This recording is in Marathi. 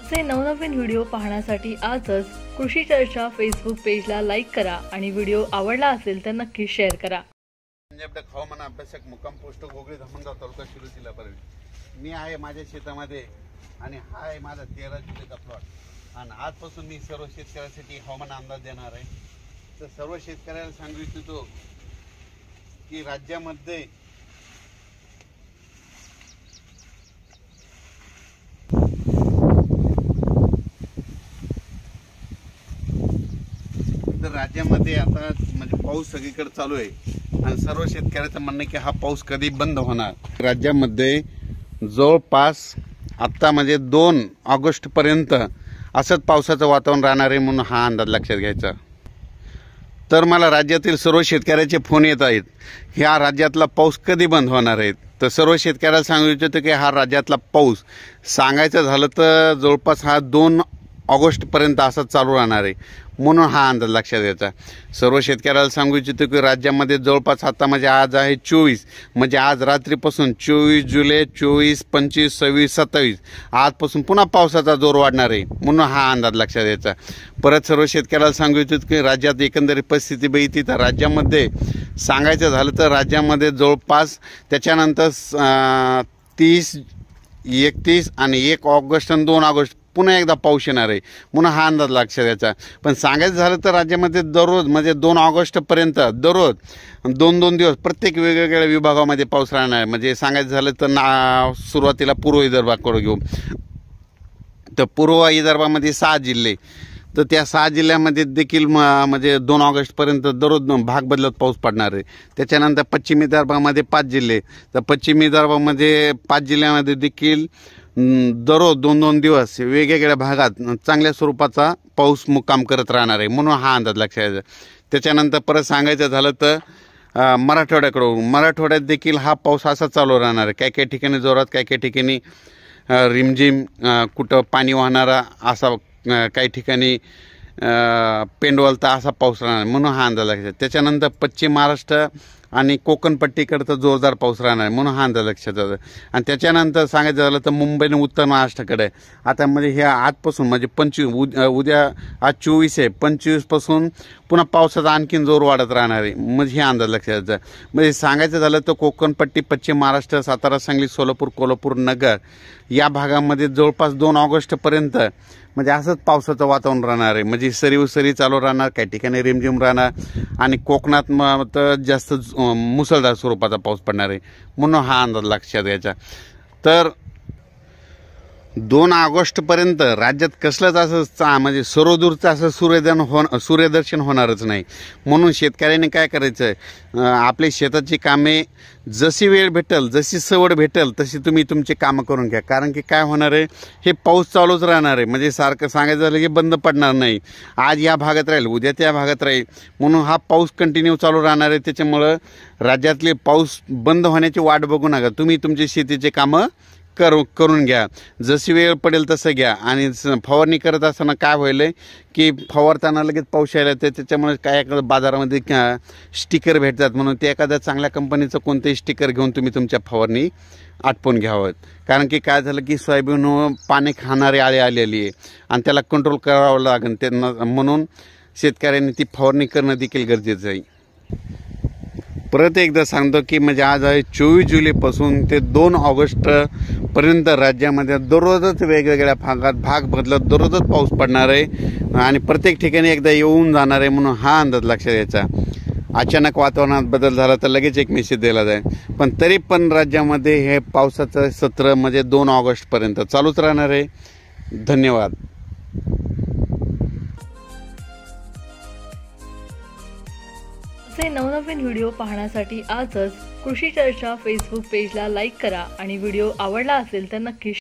असे नवनवीन व्हिडिओ पाहण्यासाठी आजच कृषी चर्चा फेसबुक पेजला लाईक करा आणि व्हिडिओ आवडला असेल तर नक्की शेअर करा। हवामान अभ्यासक मुक्काम पोस्ट गोगळी धामणगाव तालुका शिरूर जिल्हा परभणी। मी आहे माझ्या शेतामध्ये आणि हा आहे माझा 13 जुलैचा प्लॉट आणि आजपासून मी सर्व शेतकऱ्यांसाठी हवामान अंदाज देणार आहे। तर सर्व शेतकऱ्यांना सांगू इच्छितो की राज्यामध्ये आता म्हणजे पाऊस सगळीकडे चालू आहे आणि सर्व शेतकऱ्यांचं म्हणणं आहे की हा पाऊस कधी बंद होणार। राज्यामध्ये जवळपास आता म्हणजे 2 ऑगस्ट पर्यंत असंच पावसाचं वातावरण राहणार आहे म्हणून हा अंदाज लक्षात घ्यायचा। तर मला राज्यातील सर्व शेतकऱ्याचे फोन येत आहेत, ह्या राज्यातला पाऊस कधी बंद होणार आहे। तर सर्व शेतकऱ्याला सांगू इच्छितो की हा राज्यातला पाऊस सांगायचं झालं तर जवळपास हा 2 ऑगस्ट पर्यंत असंच चालू राहणार आहे म्हणून हा अंदाज लक्षात घ्यायचा। सर्व शेतकऱ्याला सांगू इच्छितो की राज्यामध्ये जवळपास आता म्हणजे आज आहे 24 म्हणजे आज रात्रीपासून 24 जुलै 24, 25, 26, 27 आजपासून पुन्हा पावसाचा जोर वाढणार आहे म्हणून हा अंदाज लक्षात घ्यायचा। परत सर्व शेतकऱ्याला सांगू इच्छितो की राज्यात एकंदरीत परिस्थिती बघितली तर राज्यामध्ये सांगायचं झालं तर राज्यामध्ये जवळपास त्याच्यानंतर 30, 31 आणि 1 ऑगस्ट आणि 2 ऑगस्ट पुन्हा एकदा पाऊस येणार आहे म्हणून हा अंदाज लक्षात द्यायचा। पण सांगायचं झालं तर राज्यामध्ये दररोज म्हणजे 2 ऑगस्टपर्यंत दररोज 2-2 दिवस प्रत्येक वेगवेगळ्या विभागामध्ये पाऊस राहणार आहे। म्हणजे सांगायचं झालं तर सुरुवातीला पूर्व विदर्भाकडे घेऊ तर पूर्व विदर्भामध्ये 6 जिल्हे, तर त्या 6 जिल्ह्यामध्ये देखील म्हणजे 2 ऑगस्टपर्यंत दररोज भाग बदलत पाऊस पडणार आहे। त्याच्यानंतर पश्चिम विदर्भामध्ये 5 जिल्हे, तर पश्चिम विदर्भामध्ये 5 जिल्ह्यामध्ये देखील दररोज 2-2 दिवस वेगवेगळ्या भागात चांगल्या स्वरूपाचा पाऊस मुक्काम करत राहणार आहे म्हणून हा अंदाज लक्षात घ्यायचा। त्याच्यानंतर परत सांगायचं झालं तर मराठवाड्यात देखील हा पाऊस असा चालू राहणार आहे। काही ठिकाणी जोरात, काही ठिकाणी रिमझिम, कुठं पाणी वाहणारा असा, काही ठिकाणी पेंडवलता असा पाऊस राहणार म्हणून हा अंदाज लक्षात। त्याच्यानंतर पश्चिम महाराष्ट्र आणि कोकणपट्टीकडचा जोरदार पाऊस राहणार म्हणून हा अंदाज लक्षात येतो। आणि त्याच्यानंतर सांगायचं झालं तर मुंबई आणि उत्तर महाराष्ट्राकडे आता म्हणजे ह्या आजपासून म्हणजे 25 उद्या आज 24 आहे, 25 पासून पुन्हा पावसाचा आणखीन जोर वाढत राहणार आहे म्हणजे हे अंदाज लक्षात यायचा। म्हणजे सांगायचं झालं तर कोकणपट्टी, पश्चिम महाराष्ट्र, सातारा, सांगली, सोलापूर, कोल्हापूर, नगर या भागामध्ये जवळपास 2 ऑगस्टपर्यंत म्हणजे असंच पावसाचं वातावरण राहणार आहे। म्हणजे सरी चालू राहणार, काही ठिकाणी रिमझिम राहणार आणि कोकणात तर जास्त मुसळधार स्वरूपाचा पाऊस पडणार आहे म्हणून हा अंदाज लक्षात घ्यायचा। तर 2 ऑगस्टपर्यंत राज्यात कसलंच असं म्हणजे सर्वदूरचं असं सूर्यदर्शन होणारच नाही म्हणून शेतकऱ्यांनी काय करायचं, आपली शेताची कामे जशी वेळ भेटेल, जशी सवड भेटेल तशी तुम्ही तुमची कामं करून घ्या। कारण की काय होणार आहे, हे पाऊस चालूच राहणार आहे म्हणजे सारखं सांगायचं झालं की बंद पडणार नाही। आज या भागात राहील, उद्या त्या भागात राहील म्हणून हा पाऊस कंटिन्यू चालू राहणार आहे। त्याच्यामुळं राज्यातले पाऊस बंद होण्याची वाट बघू नका, तुम्ही तुमची शेतीचे कामं करून घ्या, जशी वेळ पडेल तसं घ्या। आणि फवारणी करत असताना काय होईल की फवारताना लगेच पाऊस यायला येते, त्याच्यामुळे काय बाजारामध्ये स्टिकर भेटतात म्हणून ते एखाद्या चांगल्या कंपनीचं कोणतेही स्टिकर घेऊन तुम्ही तुमच्या फवारणी आटपून घ्यावं। कारण की काय झालं की सोयाबीन पाणी खाणारी आळी आलेली आहे आणि त्याला कंट्रोल करावं लागेल, त्यांना म्हणून शेतकऱ्यांनी ती फवारणी करणं देखील गरजेचं आहे। परत एकदा सांगतो की म्हणजे आज आहे 24 जुलैपासून ते 2 ऑगस्टपर्यंत राज्यामध्ये दररोजच वेगवेगळ्या भागात भाग बदलत दररोजच पाऊस पडणार आहे आणि प्रत्येक ठिकाणी एकदा येऊन जाणार आहे म्हणून हा अंदाज लक्षात घ्यायचा। अचानक वातावरणात बदल झाला तर लगेच एक मेसेज दिला जाईल, पण तरी पण राज्यामध्ये हे पावसाचं सत्र म्हणजे 2 ऑगस्टपर्यंत चालूच राहणार आहे। धन्यवाद। असे नवनवीन व्हिडिओ पाहण्यासाठी आजच कृषी चर्चा फेसबुक पेजला लाईक करा आणि व्हिडिओ आवडला असेल तर नक्की